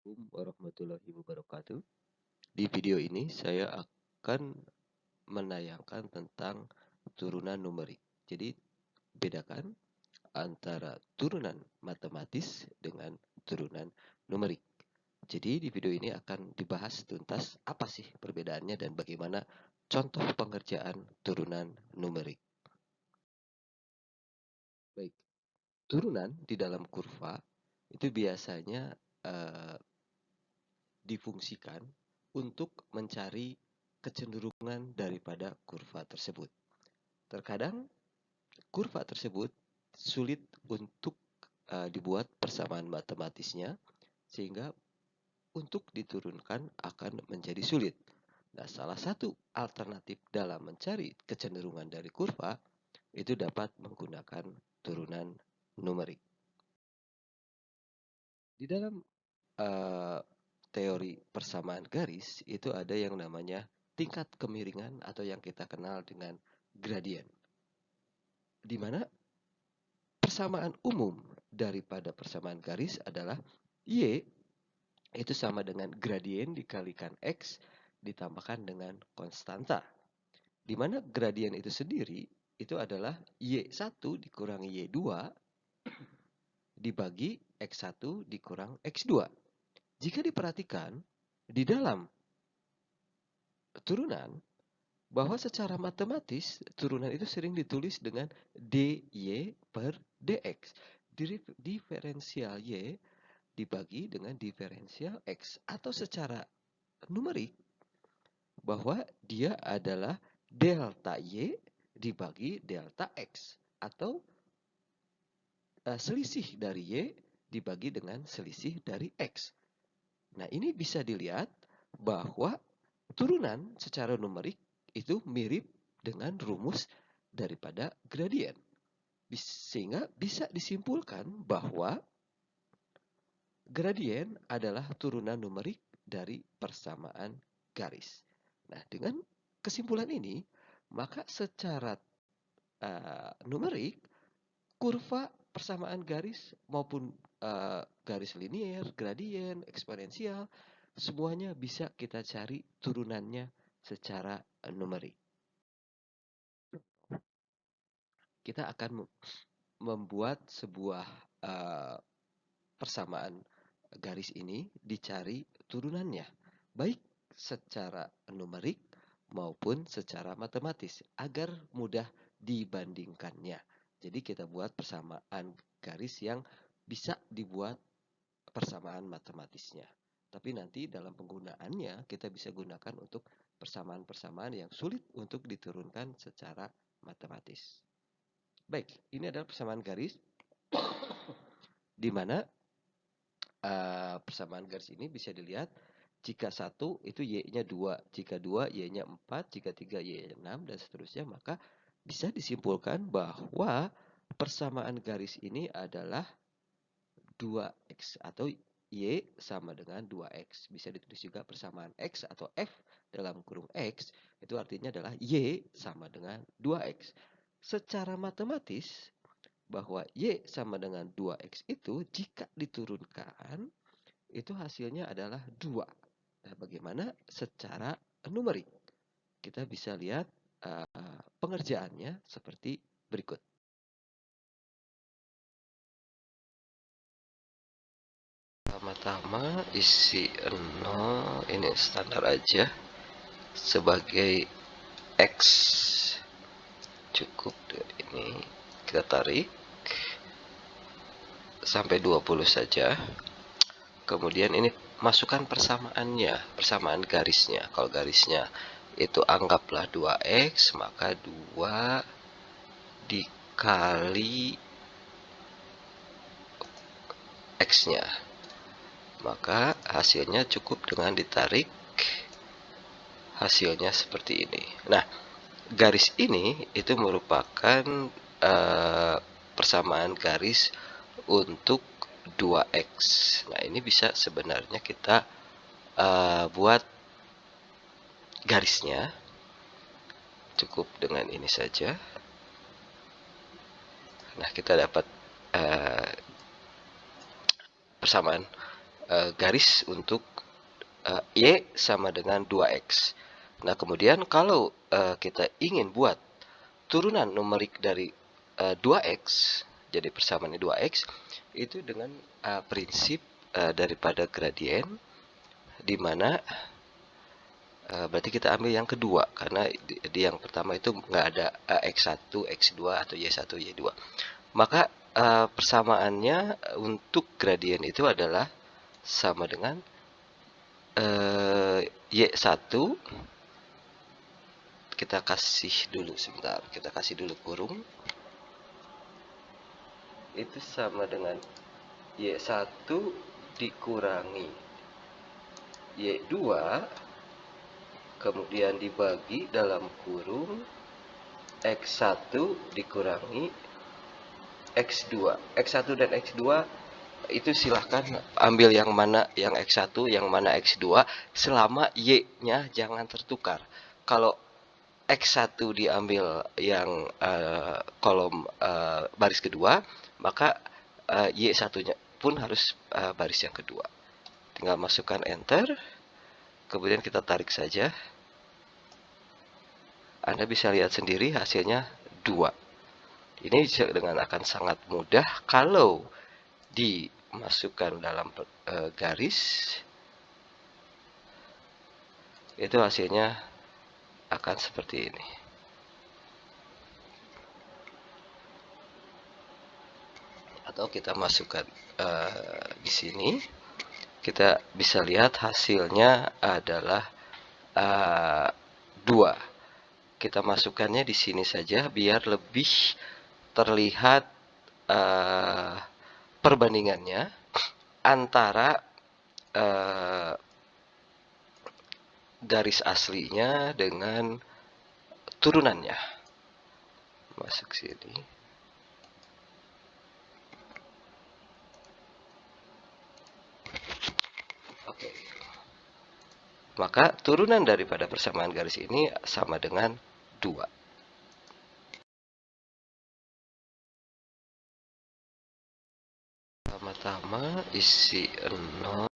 Assalamualaikum warahmatullahi wabarakatuh. Di video ini saya akan menayangkan tentang turunan numerik. Jadi bedakan antara turunan matematis dengan turunan numerik. Jadi di video ini akan dibahas tuntas apa sih perbedaannya dan bagaimana contoh pengerjaan turunan numerik. Baik, turunan di dalam kurva itu biasanya eh, difungsikan untuk mencari kecenderungan daripada kurva tersebut. Terkadang kurva tersebut sulit untuk dibuat persamaan matematisnya sehingga untuk diturunkan akan menjadi sulit. Nah, salah satu alternatif dalam mencari kecenderungan dari kurva itu dapat menggunakan turunan numerik. Di dalam uh, teori persamaan garis itu ada yang namanya tingkat kemiringan atau yang kita kenal dengan gradien. Di mana persamaan umum daripada persamaan garis adalah Y itu sama dengan gradien dikalikan X ditambahkan dengan konstanta. Di mana gradien itu sendiri itu adalah Y1 dikurangi Y2 dibagi X1 dikurang X2. Jika diperhatikan, di dalam turunan, bahwa secara matematis turunan itu sering ditulis dengan dy per dx. Diferensial y dibagi dengan diferensial x. Atau secara numerik, bahwa dia adalah delta y dibagi delta x. Atau selisih dari y dibagi dengan selisih dari x. Nah, ini bisa dilihat bahwa turunan secara numerik itu mirip dengan rumus daripada gradien. Sehingga bisa disimpulkan bahwa gradien adalah turunan numerik dari persamaan garis. Nah, dengan kesimpulan ini, maka secara numerik, kurva persamaan garis maupun garis linier, gradien, eksponensial, semuanya bisa kita cari turunannya secara numerik. Kita akan membuat sebuah persamaan garis ini dicari turunannya, baik secara numerik maupun secara matematis, agar mudah dibandingkannya. Jadi kita buat persamaan garis yang bisa dibuat persamaan matematisnya. Tapi nanti dalam penggunaannya kita bisa gunakan untuk persamaan-persamaan yang sulit untuk diturunkan secara matematis. Baik, ini adalah persamaan garis di mana persamaan garis ini bisa dilihat jika 1 itu y-nya 2, jika 2 y-nya 4, jika 3 y-nya 6 dan seterusnya, maka bisa disimpulkan bahwa persamaan garis ini adalah 2x atau y sama dengan 2x. Bisa ditulis juga persamaan x atau f dalam kurung x itu artinya adalah y sama dengan 2x. Secara matematis, bahwa y sama dengan 2x itu jika diturunkan itu hasilnya adalah 2. Nah, bagaimana secara numerik? Kita bisa lihat pengerjaannya seperti berikut. Pertama-tama isi 0, ini standar aja, sebagai x. Cukup ini kita tarik sampai 20 saja. Kemudian ini masukkan persamaannya, persamaan garisnya. Kalau garisnya itu anggaplah 2x, maka 2 dikali x-nya. Maka hasilnya cukup dengan ditarik, hasilnya seperti ini. Nah, garis ini itu merupakan persamaan garis untuk 2x. Nah, ini bisa sebenarnya kita buat garisnya cukup dengan ini saja. Nah, kita dapat persamaan garis untuk Y sama dengan 2X. Nah, kemudian kalau kita ingin buat turunan numerik dari 2X, jadi persamaannya 2X, itu dengan prinsip daripada gradien, di mana berarti kita ambil yang kedua, karena di yang pertama itu nggak ada X1, X2, atau Y1, Y2. Maka persamaannya untuk gradien itu adalah sama dengan Y1, kita kasih dulu sebentar, kita kasih dulu kurung, itu sama dengan Y1 dikurangi Y2, kemudian dibagi dalam kurung X1 dikurangi X2. X1 dan X2 itu silahkan ambil yang mana yang X1, yang mana X2, selama Y-nya jangan tertukar. Kalau X1 diambil yang kolom baris kedua, maka Y1-nya pun harus baris yang kedua. Tinggal masukkan enter, kemudian kita tarik saja. Anda bisa lihat sendiri hasilnya 2. Ini dengan akan sangat mudah kalau dimasukkan dalam garis, itu hasilnya akan seperti ini. Atau kita masukkan di sini, kita bisa lihat hasilnya adalah 2. Kita masukkannya di sini saja biar lebih terlihat perbandingannya antara garis aslinya dengan turunannya. Masuk sini. Oke. Maka turunan daripada persamaan garis ini sama dengan 2. Pertama-tama isi 0.